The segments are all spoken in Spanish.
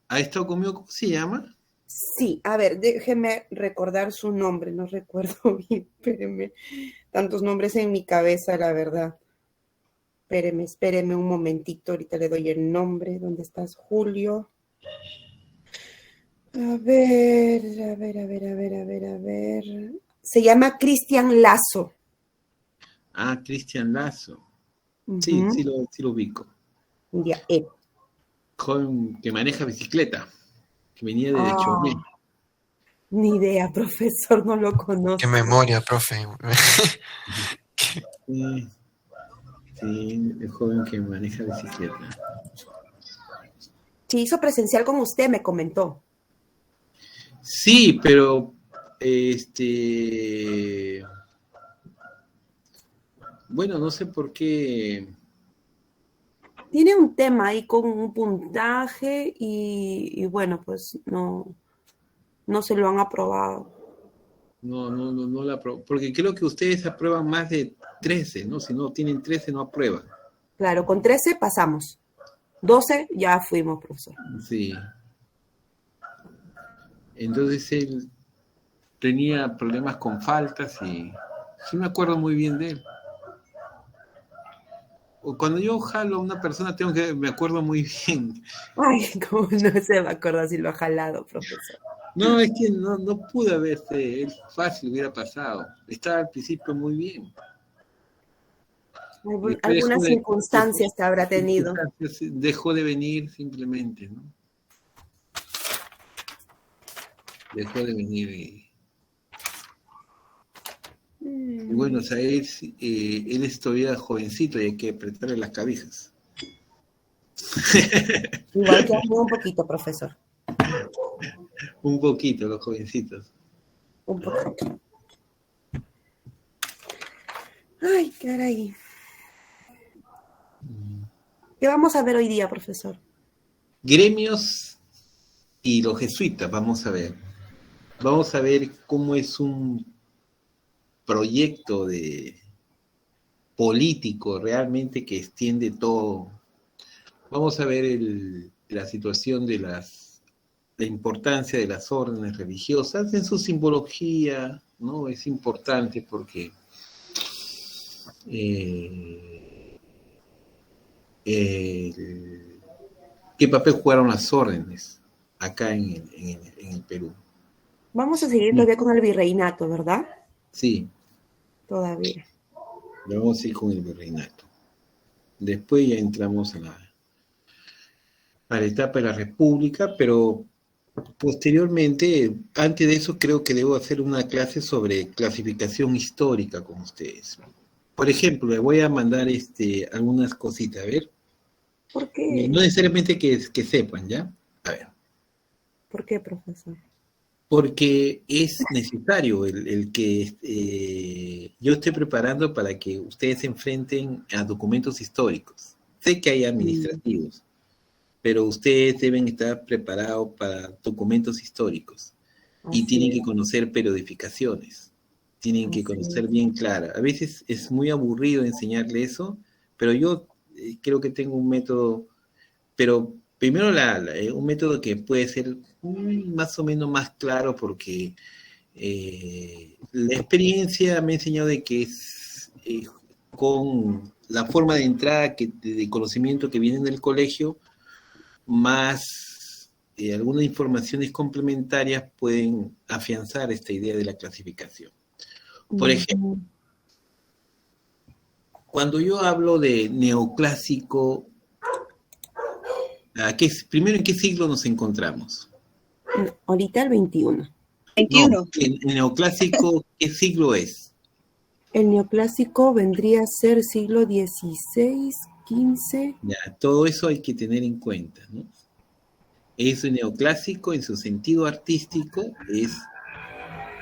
¿Ha estado conmigo? ¿Cómo se llama? Sí, a ver, déjeme recordar su nombre, no recuerdo bien, espéreme. Tantos nombres en mi cabeza, la verdad. Espéreme un momentito, ahorita le doy el nombre. ¿Dónde estás, Julio? A ver. Se llama Cristian Lazo. Ah, Cristian Lazo. Sí, Ujú. sí lo ubico. Ya, él. Joven que maneja bicicleta, que venía de Ah, Chorné. ni idea, profesor, no lo Qué conozco. memoria, profe. Sí, sí, el joven que maneja bicicleta. Sí, hizo presencial con usted, me comentó. Sí, pero este, bueno, no sé por qué. Tiene un tema ahí con un puntaje y bueno, pues no se lo han aprobado. No la apruebo, porque creo que ustedes aprueban más de 13, ¿no? Si no tienen 13 no aprueban. Claro, con 13 pasamos. 12 ya fuimos, profesor. Sí. Entonces él tenía problemas con faltas y sí me acuerdo muy bien de él. O cuando yo jalo a una persona me acuerdo muy bien. Ay, cómo no se va a acordar si lo ha jalado, profesor. No, es que no pude haberse, él fácil hubiera pasado. Estaba al principio muy bien. Después Algunas circunstancias que habrá tenido. dejó de venir simplemente, ¿no? Dejó de venir y bueno, o sea, él es todavía jovencito y hay que apretarle las cabezas. Igual que a mí un poquito, profesor. Un poquito, los jovencitos. Un poquito. Ay, caray. ¿Qué vamos a ver hoy día, profesor? Gremios y los jesuitas, vamos a ver. Vamos a ver cómo es un proyecto de político realmente que extiende todo. Vamos a ver la situación de la importancia de las órdenes religiosas en su simbología, ¿no? Es importante porque eh, el, qué papel jugaron las órdenes acá en el Perú. Vamos a seguir todavía con el virreinato, ¿verdad? Sí, Todavía. vamos a ir con el virreinato. Después ya entramos a la etapa de la República, pero posteriormente, antes de eso, creo que debo hacer una clase sobre clasificación histórica con ustedes. Por ejemplo, le voy a mandar algunas cositas, a ver. ¿Por No qué? necesariamente que sepan, ¿ya? A ver. ¿Por qué, profesor? Porque es necesario el que yo esté preparando para que ustedes se enfrenten a documentos históricos. Sé que hay Mm, administrativos, pero ustedes deben estar preparados para documentos históricos y así tienen que es, conocer periodificaciones, tienen que así conocer es. bien clara. A veces es muy aburrido enseñarle eso, pero yo creo que tengo un método, pero primero un método que puede ser más o menos más claro porque la experiencia me ha enseñado de que es con la forma de entrada de conocimiento que viene del colegio, más algunas informaciones complementarias pueden afianzar esta idea de la clasificación. Por ejemplo, Ujú. cuando yo hablo de neoclásico, primero, ¿en qué siglo nos encontramos? No, ahorita el 21. No, 21. el neoclásico, ¿qué siglo es? El neoclásico vendría a ser siglo XVI, XV. Ya, todo eso hay que tener en cuenta, ¿no? Es neoclásico en su sentido artístico, es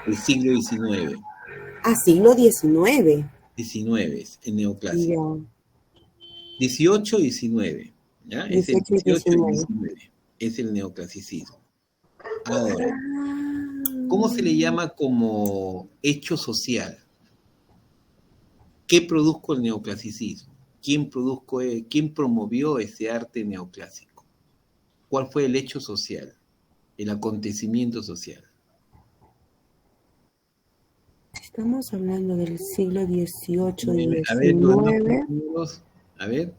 el siglo XIX. Ah, siglo XIX. 19 es el Ya, neoclásico. 18 y 19, ¿ya? Es el 18 y 18 y 19. 19, es el neoclasicismo. Ahora, ¿cómo se le Ah, llama como hecho social? ¿Qué produjo el neoclasicismo? ¿Quién promovió ese arte neoclásico? cuál fue el hecho social, el acontecimiento social. Estamos hablando del siglo XVIII y A ver, XIX. a ver,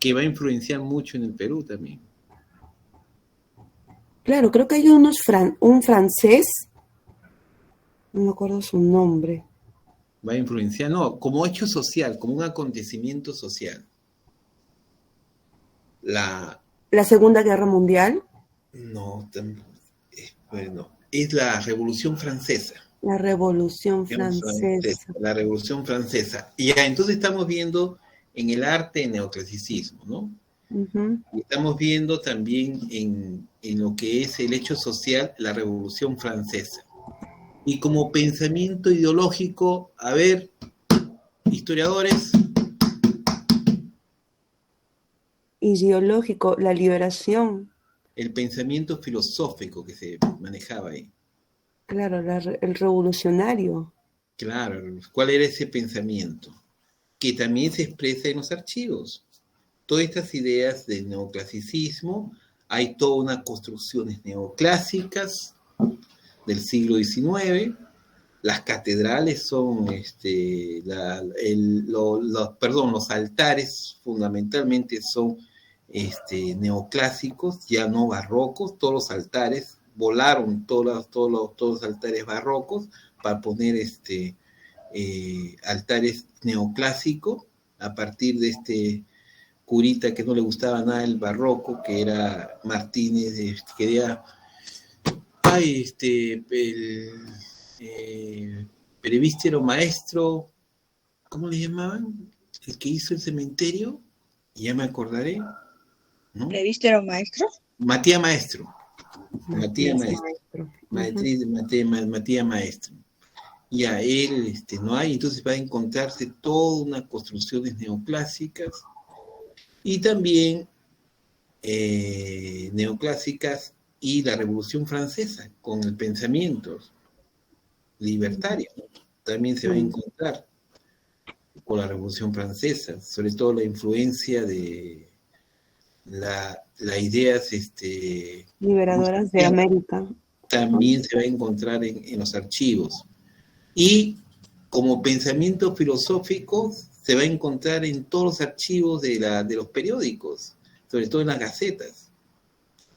que va a influenciar mucho en el Perú también. Claro, creo que hay un francés, no me acuerdo su nombre. Va a influenciar, no, como hecho social, como un acontecimiento social. La Segunda Guerra Mundial. No, bueno, es la Revolución Francesa. La Revolución Francesa. La Revolución Francesa. Y ya, entonces estamos viendo en el arte el neoclasicismo, ¿no? Uh-huh. Y estamos viendo también en lo que es el hecho social, la Revolución Francesa. Y como pensamiento ideológico, a ver, historiadores. Ideológico, la liberación. El pensamiento filosófico que se manejaba ahí. Claro, el revolucionario. Claro, ¿cuál era ese pensamiento? Que también se expresa en los archivos. Todas estas ideas del neoclasicismo, hay todas unas construcciones neoclásicas del siglo XIX. Las catedrales son, los altares fundamentalmente son neoclásicos, ya no barrocos. Todos los altares volaron, todos los altares barrocos para poner altares neoclásicos a partir de este curita que no le gustaba nada el barroco, que era Martínez, quería el prevístero maestro, ¿cómo le llamaban? El que hizo el cementerio, ya me acordaré, ¿no? ¿Prevístero maestro? Matías Maestro. Matías Maestro. Y a él no hay, entonces va a encontrarse todas unas construcciones neoclásicas y también neoclásicas y la Revolución Francesa con el pensamiento libertario también se va a encontrar con la Revolución Francesa, sobre todo la influencia de las ideas liberadoras de América. También se va a encontrar en los archivos. Y como pensamiento filosófico se va a encontrar en todos los archivos de los periódicos, sobre todo en las gacetas.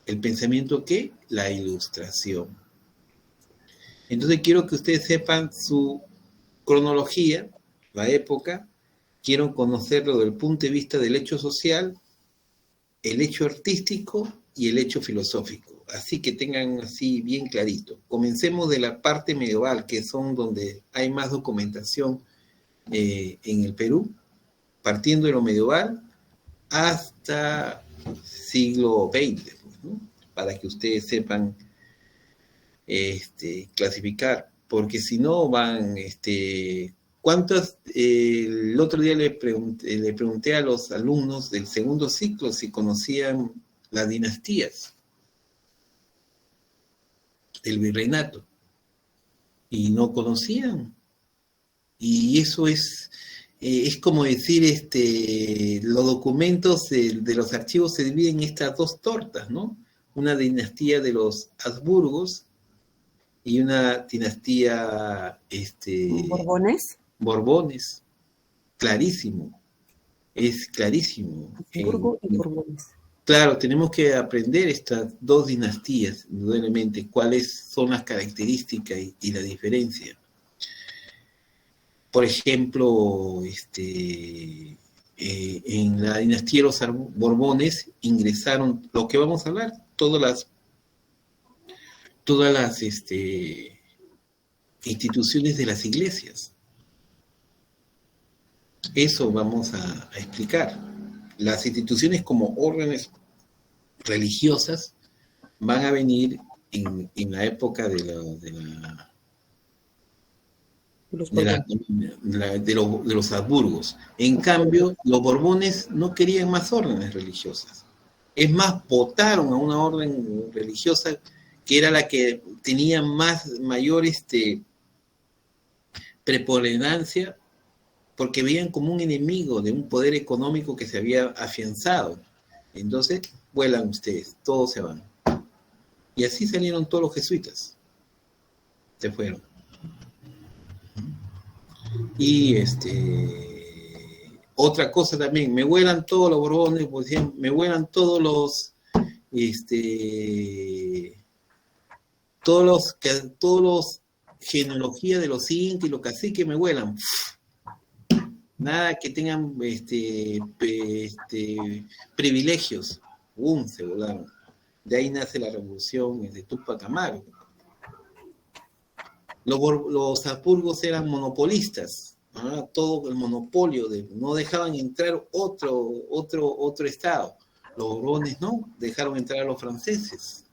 ¿El pensamiento qué? La ilustración. Entonces quiero que ustedes sepan su cronología, la época, quiero conocerlo desde el punto de vista del hecho social, el hecho artístico y el hecho filosófico. Así que tengan así bien clarito. Comencemos de la parte medieval, que son donde hay más documentación en el Perú, partiendo de lo medieval hasta siglo XX, ¿no? Para que ustedes sepan clasificar, porque si no van, ¿cuántas? El otro día le pregunté a los alumnos del segundo ciclo si conocían las dinastías del virreinato, y no conocían. Y eso es como decir, los documentos de los archivos se dividen en estas dos tortas, ¿no? Una dinastía de los Habsburgos y una dinastía Borbones, clarísimo, es clarísimo. Habsburgo y Borbones. Claro, tenemos que aprender estas dos dinastías, indudablemente, cuáles son las características y la diferencia. Por ejemplo, en la dinastía de los Borbones ingresaron, lo que vamos a hablar, todas las instituciones de las iglesias. Eso vamos a explicar. Las instituciones como órdenes religiosas van a venir en la época de los Habsburgos. En cambio, los Borbones no querían más órdenes religiosas. Es más, votaron a una orden religiosa que era la que tenía mayor preponderancia, porque veían como un enemigo de un poder económico que se había afianzado. Entonces, vuelan ustedes, todos se van. Y así salieron todos los jesuitas. Se fueron. Y otra cosa también, me vuelan todos los Borbones, pues, me vuelan todos los todos los genealogía de los incas y los caciques me vuelan. Nada que tengan privilegios. Se volaron. De ahí nace la revolución de Túpac Amaru. Los Habsburgos eran monopolistas, ¿no? Todo el monopolio, no dejaban entrar otro estado. Los Borbones no, dejaron entrar a los franceses.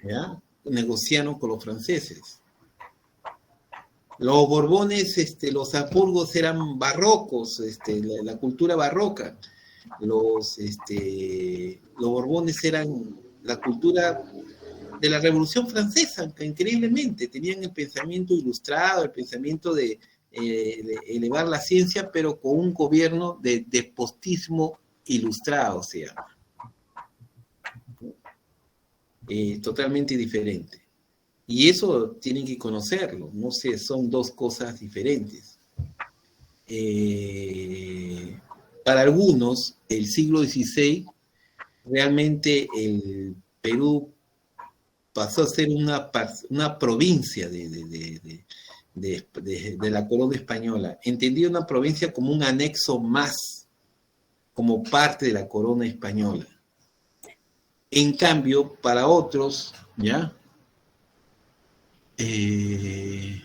¿Ya? Negociaron con los franceses. Los Borbones, los Habsburgos eran barrocos, la cultura barroca. Los Borbones eran la cultura de la Revolución Francesa, que increíblemente tenían el pensamiento ilustrado, el pensamiento de elevar la ciencia, pero con un gobierno de despotismo ilustrado, se llama. Totalmente diferente. Y eso tienen que conocerlo, no sé, son dos cosas diferentes. Para algunos, el siglo XVI, realmente el Perú pasó a ser una provincia de la corona española. Entendía una provincia como un anexo más, como parte de la corona española. En cambio, para otros, ¿ya? ¿Qué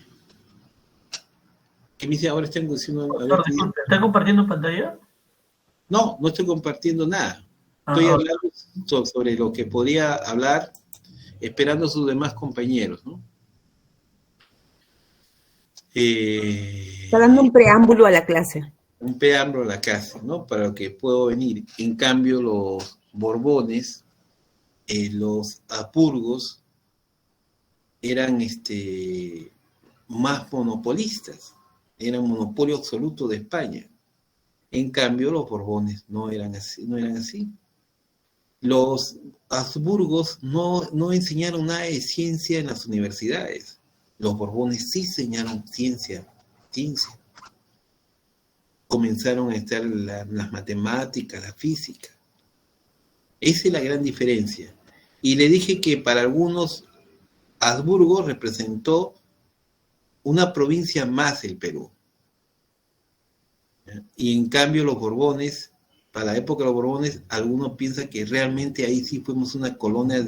me dice ahora? Estoy diciendo, disculpe, ¿está compartiendo pantalla? No, no estoy compartiendo nada. Estoy hablando sobre lo que podría hablar, esperando a sus demás compañeros, ¿no? Está dando un preámbulo a la clase. Un preámbulo a la clase, ¿no? Para lo que puedo venir. En cambio, los Borbones, los Habsburgos, eran más monopolistas, eran monopolio absoluto de España. En cambio, los Borbones no eran así. Los Habsburgos no enseñaron nada de ciencia en las universidades. Los Borbones sí enseñaron ciencia. Comenzaron a estar las matemáticas, la física. Esa es la gran diferencia. Y le dije que para algunos Habsburgo representó una provincia más del Perú. Y en cambio los Borbones, para la época de los Borbones, algunos piensan que realmente ahí sí fuimos una colonia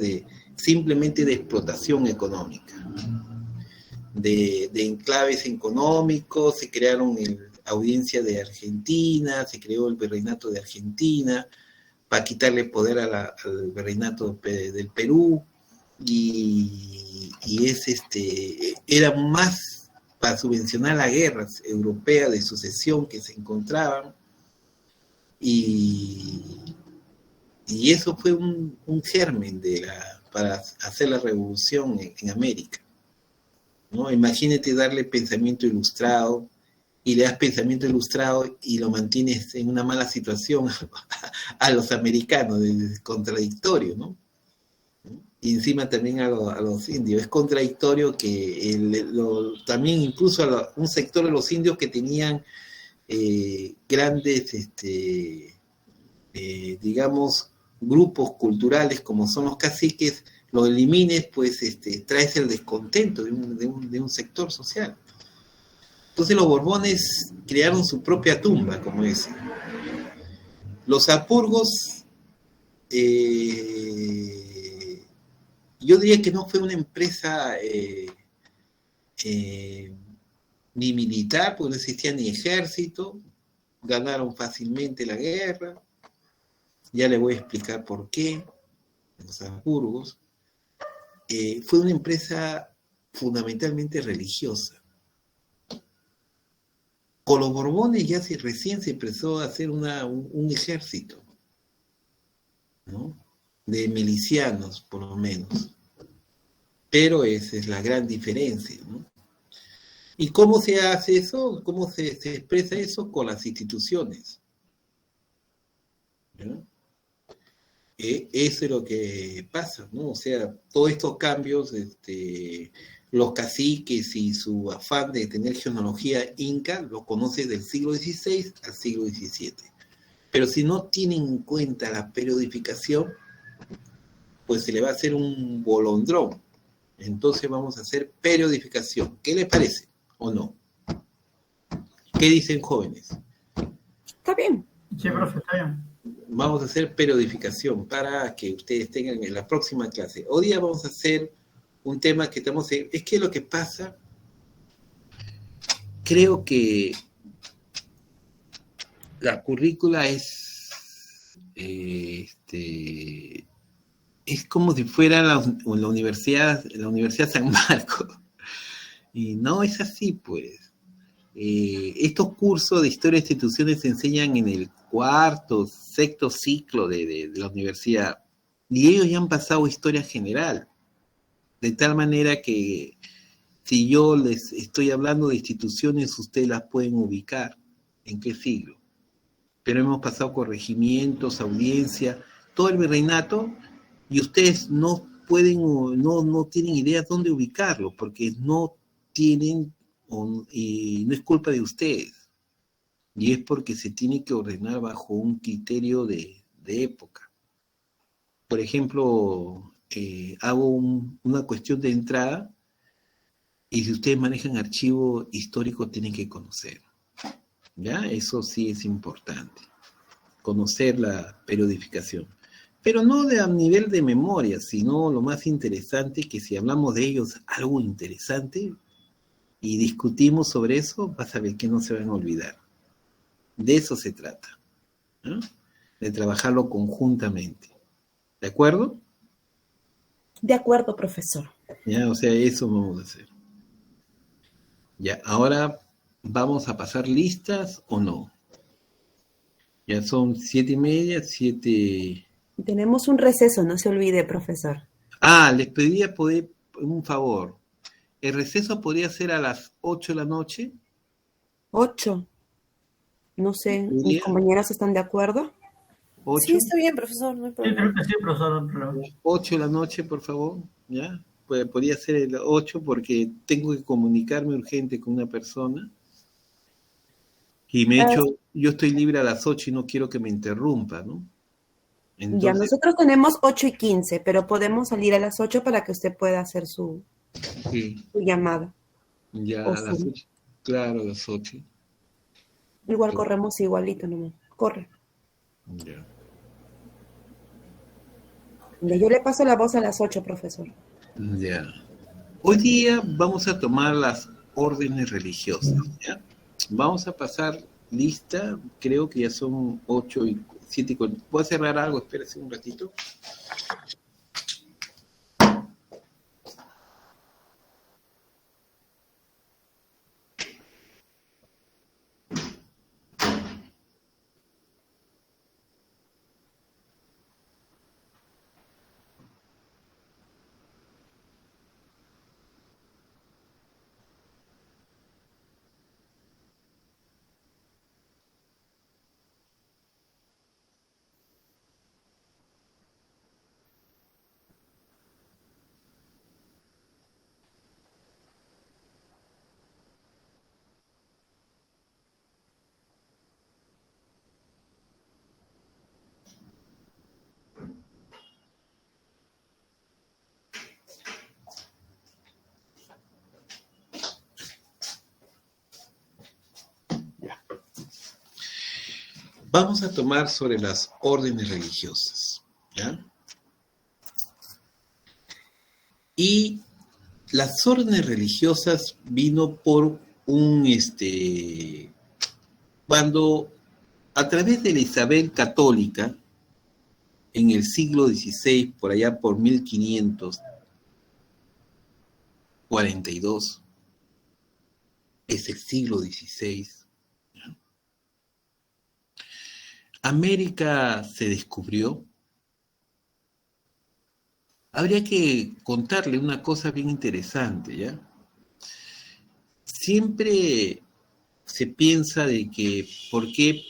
simplemente de explotación económica. De enclaves económicos, se crearon audiencia de Argentina, se creó el virreinato de Argentina, para quitarle poder al virreinato del Perú, y era más para subvencionar las guerras europeas de sucesión que se encontraban, y eso fue un germen para hacer la revolución en América, ¿no? Imagínate darle pensamiento ilustrado, y le das pensamiento ilustrado y lo mantienes en una mala situación a los americanos, es contradictorio, ¿no? Y encima también a los indios. Es contradictorio que también incluso un sector de los indios que tenían grandes, digamos, grupos culturales como son los caciques, los elimines, pues traes el descontento de un sector social. Entonces los Borbones crearon su propia tumba, como dicen. Los Habsburgos, yo diría que no fue una empresa ni militar, porque no existía ni ejército, ganaron fácilmente la guerra, ya le voy a explicar por qué, los Habsburgos. Fue una empresa fundamentalmente religiosa. Con los Borbones ya recién se empezó a hacer un ejército, ¿no? De milicianos, por lo menos. Pero esa es la gran diferencia, ¿no? ¿Y cómo se hace eso? ¿Cómo se expresa eso? Con las instituciones. ¿Ya? Eso es lo que pasa, ¿no? O sea, todos estos cambios, los caciques y su afán de tener genealogía inca, lo conoce del siglo XVI al siglo XVII. Pero si no tienen en cuenta la periodificación, pues se le va a hacer un bolondrón. Entonces vamos a hacer periodificación. ¿Qué les parece o no? ¿Qué dicen jóvenes? Está bien. Sí, profe, está bien. Vamos a hacer periodificación para que ustedes tengan en la próxima clase. Hoy día vamos a hacer un tema que estamos en... Es que lo que pasa, creo que la currícula es como si fuera la Universidad San Marcos. Y no es así, pues. Estos cursos de historia de instituciones se enseñan en el cuarto, sexto ciclo de la universidad. Y ellos ya han pasado historia general. De tal manera que si yo les estoy hablando de instituciones, ustedes las pueden ubicar. ¿En qué siglo? Pero hemos pasado corregimientos, audiencia, todo el virreinato, y ustedes no pueden, no tienen idea dónde ubicarlo, porque no tienen, y no es culpa de ustedes, y es porque se tiene que ordenar bajo un criterio de época. Por ejemplo, hago una cuestión de entrada, y si ustedes manejan archivo histórico, tienen que conocer. ¿Ya? Eso sí es importante, conocer la periodificación. Pero no a nivel de memoria, sino lo más interesante, que si hablamos de ellos algo interesante y discutimos sobre eso, vas a ver que no se van a olvidar. De eso se trata, ¿no? De trabajarlo conjuntamente. ¿De acuerdo? De acuerdo, profesor. Ya, o sea, eso vamos a hacer. Ya, ahora vamos a pasar listas o no. Ya son 7:30, 7... Tenemos un receso, no se olvide, profesor. Les pedía poder un favor. ¿El receso podría ser a las 8 de la noche? 8. No sé, ¿mis ¿Podría? compañeras están de acuerdo? 8. Sí, está bien, profesor, no hay Sí, problema. creo que sí, profesor, no hay problema. 8 de la noche, por favor. ¿Ya? Podría ser el 8 porque tengo que comunicarme urgente con una persona. Y yo estoy libre a las 8 y no quiero que me interrumpa, ¿no? Ya, Entonces, nosotros tenemos 8:15, pero podemos salir a las 8 para que usted pueda hacer su sí, llamada. ya O a las Zoom. 8. Claro, a las 8. Igual corremos igualito nomás. Corre. Ya. Ya, yo le paso la voz a las 8, profesor. Ya. Hoy día vamos a tomar las órdenes religiosas, ¿ya? Vamos a pasar lista, creo que ya son 8 y 7 y 40. ¿Puedo cerrar algo? Espérese un ratito. Vamos a tomar sobre las órdenes religiosas, ¿ya? Y las órdenes religiosas vino por cuando a través de la Isabel católica, en el siglo XVI, por allá por 1542, es el siglo XVI, América se descubrió. Habría que contarle una cosa bien interesante, ¿ya? Siempre se piensa de que por qué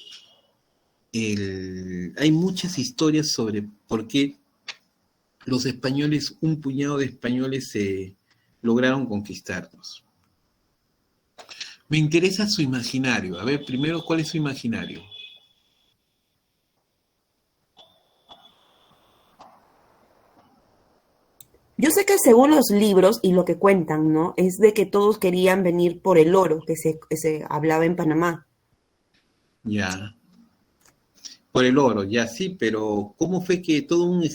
hay muchas historias sobre por qué los españoles, un puñado de españoles se lograron conquistarnos. Me interesa su imaginario. A ver, primero, ¿cuál es su imaginario? Yo sé que según los libros y lo que cuentan, ¿no? Es de que todos querían venir por el oro que se hablaba en Panamá. Ya, por el oro, ya sí, pero ¿cómo fue que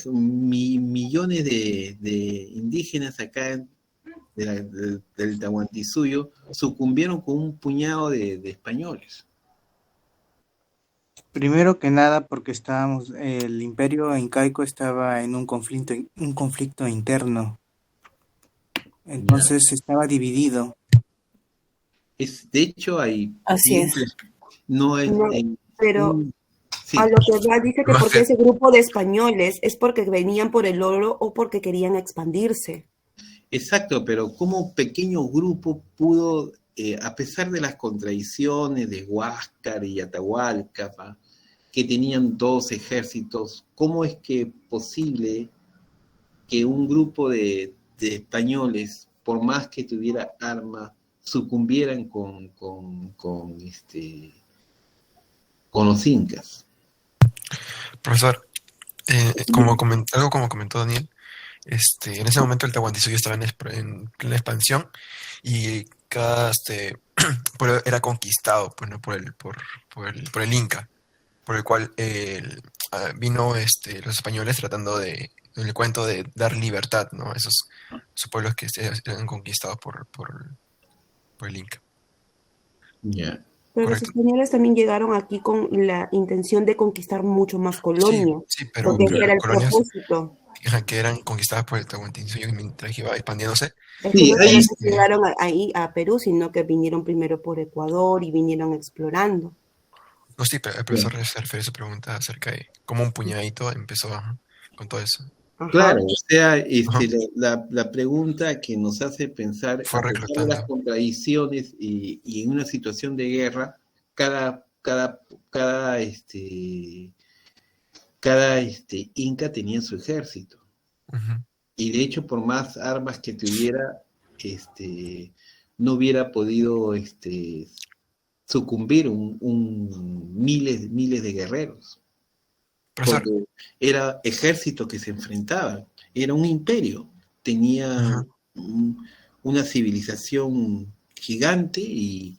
millones de indígenas acá del Tahuantinsuyo sucumbieron con un puñado de españoles? Primero que nada, porque el imperio incaico estaba en un conflicto interno, entonces estaba dividido. De hecho, hay Así es. no es No, pero sí. a lo que va dice que Más porque que- ese grupo de españoles es porque venían por el oro o porque querían expandirse. Exacto, pero como pequeño grupo pudo, a pesar de las contradicciones de Huáscar y Atahualpa, que tenían dos ejércitos, ¿cómo es que posible que un grupo de españoles, por más que tuviera armas, sucumbieran con los incas? Profesor, algo como comentó Daniel, en ese momento el Tahuantinsuyo estaba en plena expansión y cada pueblo era conquistado pues, ¿no? por el Inca, por el cual vino los españoles tratando en el cuento de dar libertad, ¿no? A esos pueblos que eran conquistados por el Inca. Ya. Pero Correcto. los españoles también llegaron aquí con la intención de conquistar mucho más colonias, Sí, pero porque ese era el colonias propósito. que eran conquistadas por el Tahuantinsuyo mientras iba expandiéndose. Es que Sí, no ahí solamente llegaron ahí a Perú, sino que vinieron primero por Ecuador y vinieron explorando. No, sí, pero el profesor se refiere a su pregunta acerca de cómo un puñadito empezó con todo eso. Ajá. Claro, o sea, Ajá. la pregunta que nos hace pensar, Fue a pesar de reclutando. las contradicciones y en una situación de guerra, cada inca tenía su ejército. Ujú. Y de hecho, por más armas que tuviera, no hubiera podido sucumbir miles de guerreros. Profesor, Porque era ejército que se enfrentaba, era un imperio, tenía ajá. una civilización gigante y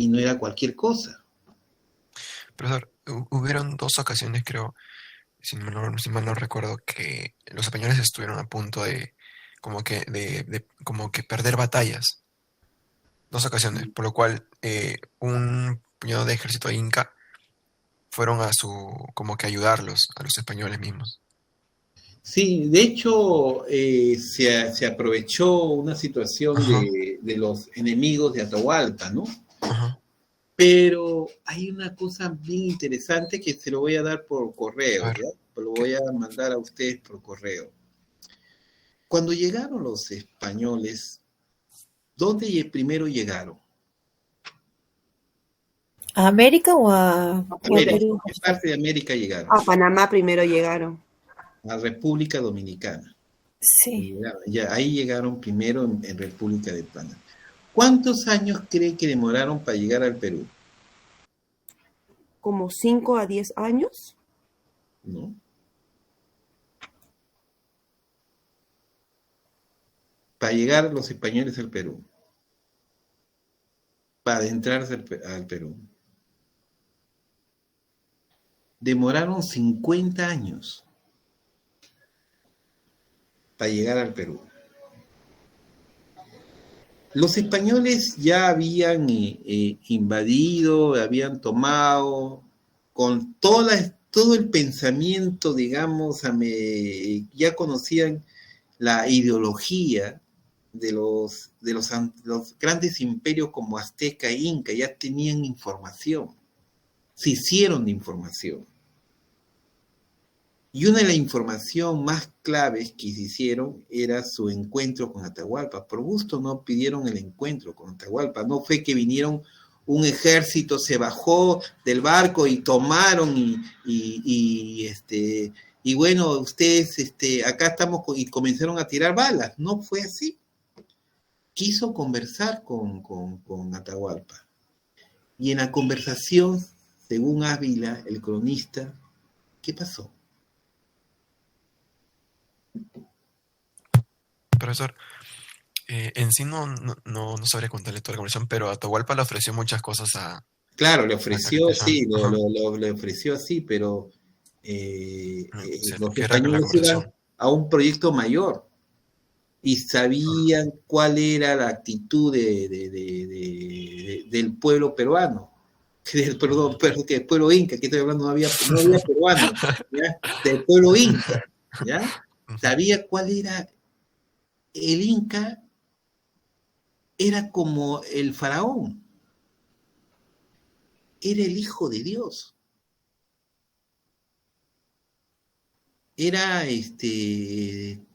no era cualquier cosa. Profesor, hubieron dos ocasiones, creo, si mal no recuerdo, que los españoles estuvieron a punto de como que perder batallas. Dos ocasiones, por lo cual un puñado de ejército inca fueron como que ayudarlos, a los españoles mismos. Sí, de hecho se aprovechó una situación Ajá, de los enemigos de Atahualpa, ¿no? ajá. Pero hay una cosa bien interesante que se lo voy a dar por A correo, ver, ¿ya? Lo voy a mandar a ustedes por correo. Cuando llegaron los españoles, ¿dónde primero llegaron? ¿A América o a América. Perú? ¿Qué parte de América llegaron? A Panamá primero llegaron. A República Dominicana. Sí. Ahí llegaron primero en República de Panamá. ¿Cuántos años cree que demoraron para llegar al Perú? Como 5 a 10 años. ¿No? Para llegar los españoles al Perú. Para adentrarse al Perú. Demoraron 50 años para llegar al Perú. Los españoles ya habían invadido, habían tomado, con todo el pensamiento, digamos, ya conocían la ideología de los grandes imperios como Azteca e Inca, ya tenían información, se hicieron de información. Y una de las información más claves que se hicieron era su encuentro con Atahualpa. Por gusto no pidieron el encuentro con Atahualpa, no fue que vinieron un ejército se bajó del barco y tomaron y bueno, ustedes acá estamos y comenzaron a tirar balas. No fue así. Quiso conversar con Atahualpa. Y en la conversación, según Ávila, el cronista, ¿qué pasó? Profesor, en sí no sabría contarle toda la conversación, pero Atahualpa le ofreció muchas cosas a Claro, le la ofreció, capital. sí, Ajá. le ofreció así, pero Sí, los ¿qué era la españoles iban conversación? a un proyecto mayor y sabían cuál era la actitud del pueblo peruano, que del pueblo inca, que estoy hablando, no había peruanos, ¿ya? Del pueblo inca, ¿ya? Ujú. Sabía cuál era el inca, era como el faraón, era el hijo de Dios. Era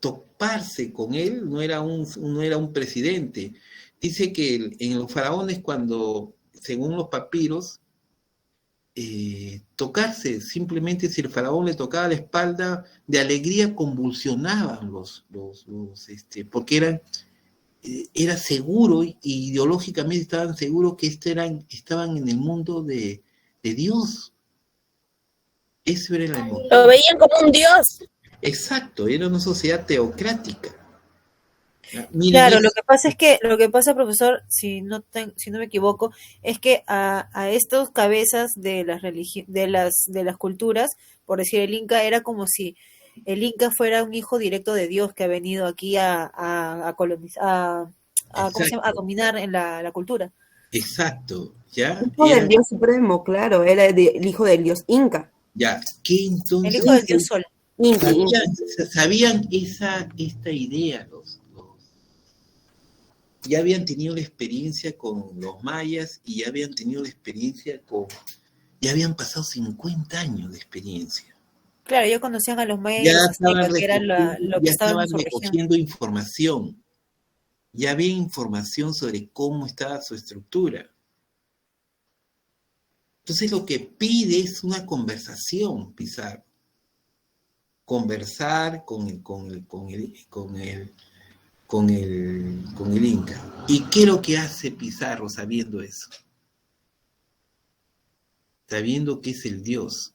toparse con él, no era un presidente. Dice que en los faraones, cuando, según los papiros, tocarse, simplemente si el faraón le tocaba la espalda, de alegría convulsionaban porque era seguro y ideológicamente estaban seguros que estaban en el mundo de Dios. Eso era la emoción. Lo veían como un dios. Exacto, era una sociedad teocrática. Miren, Claro, lo que pasa, profesor, si no me equivoco, es que a estos cabezas de de las culturas, por decir el Inca, era como si el Inca fuera un hijo directo de Dios que ha venido aquí a colonizar, ¿cómo se llama? A exacto, dominar en la cultura. exacto, ya, Hijo del dios supremo, claro, era el hijo del dios Inca. ya, que El hijo del entonces Dios Sol. Inca. sabían esta idea, ya habían tenido la experiencia con los mayas y ya habían tenido la experiencia ya habían pasado 50 años de experiencia. Claro, ellos conocían a los mayas y Ya a los estaban aztecas, que era lo que ya estaba estaban en su región. recogiendo información, ya había información sobre cómo estaba su estructura. Entonces lo que pide es una conversación, Pizarro. Conversar con el Inca. ¿Y qué es lo que hace Pizarro sabiendo eso? Sabiendo que es el Dios.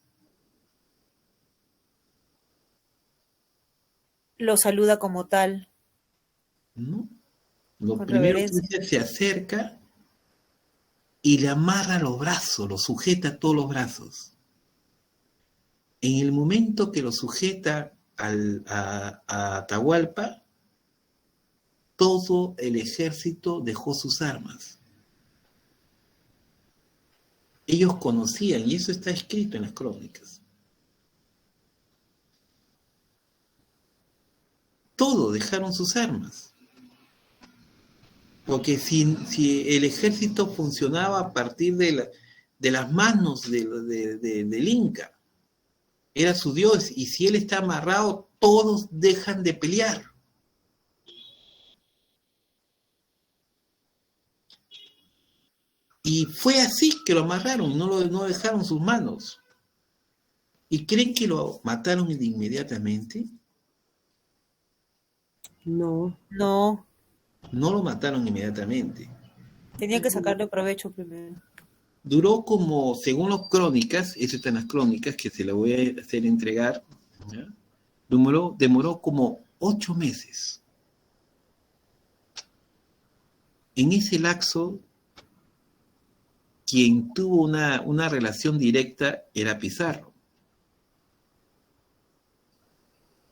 Lo saluda como tal, ¿No? Lo con primero que reverencia. hace, se acerca y le amarra los brazos, lo sujeta a todos los brazos. En el momento que lo sujeta a Atahualpa, todo el ejército dejó sus armas. Ellos conocían, y eso está escrito en las crónicas. Todos dejaron sus armas. Porque si el ejército funcionaba a partir de las manos del Inca, era su Dios, y si él está amarrado, todos dejan de pelear. Y fue así que lo amarraron, no dejaron sus manos. ¿Y creen que lo mataron inmediatamente? No. No, No lo mataron inmediatamente. tenía que sacarle provecho primero. Duró como, según las crónicas, eso está en las crónicas, que se la voy a hacer entregar, ¿ya? Demoró como 8 meses. En ese lapso, quien tuvo una relación directa era Pizarro.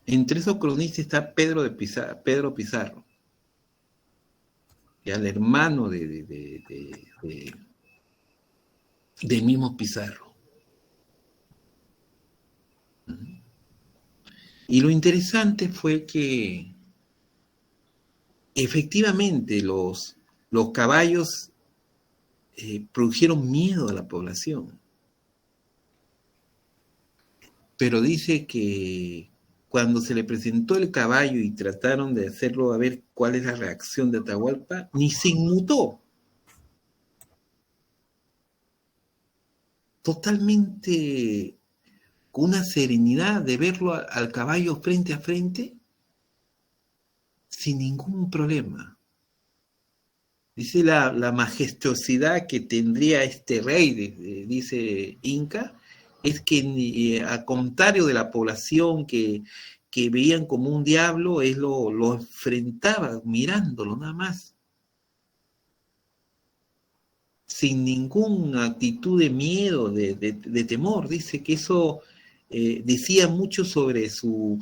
Entre esos cronistas está Pedro Pizarro, ya el hermano del mismo Pizarro. Y lo interesante fue que efectivamente los caballos produjeron miedo a la población. Pero dice que cuando se le presentó el caballo y trataron de hacerlo a ver cuál es la reacción de Atahualpa, ni se inmutó. totalmente con una serenidad de verlo al caballo frente a frente, sin ningún problema. Dice la majestuosidad que tendría este rey, dice Inca, es que a contrario de la población que veían como un diablo, él lo enfrentaba mirándolo nada más, sin ninguna actitud de miedo, de temor. Dice que eso decía mucho sobre su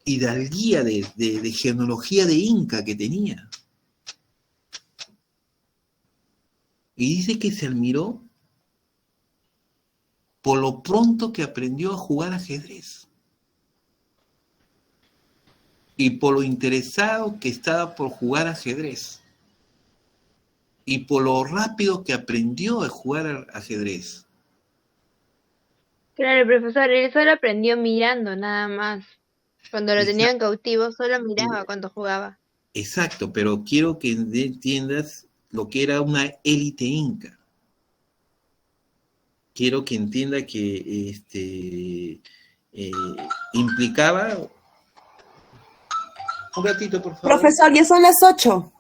hidalguía de genealogía de Inca que tenía. Y dice que se admiró por lo pronto que aprendió a jugar ajedrez y por lo interesado que estaba por jugar ajedrez y por lo rápido que aprendió a jugar ajedrez. Claro, profesor, él solo aprendió mirando nada más. Cuando lo Exacto. tenían cautivo, solo miraba cuando jugaba. Exacto, pero quiero que entiendas lo que era una élite inca. Quiero que entienda que implicaba... Un ratito, por favor. Profesor, ya son las 8.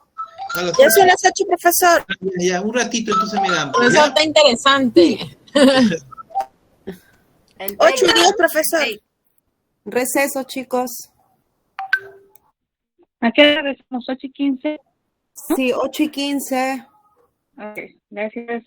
Ya son las 8, profesor. Ya, un ratito, entonces me dan. Eso ¿ya? está interesante. 8:10, profesor. Receso, chicos. ¿A qué hora regresamos? ¿8:15? Sí, 8:15. Ok, gracias.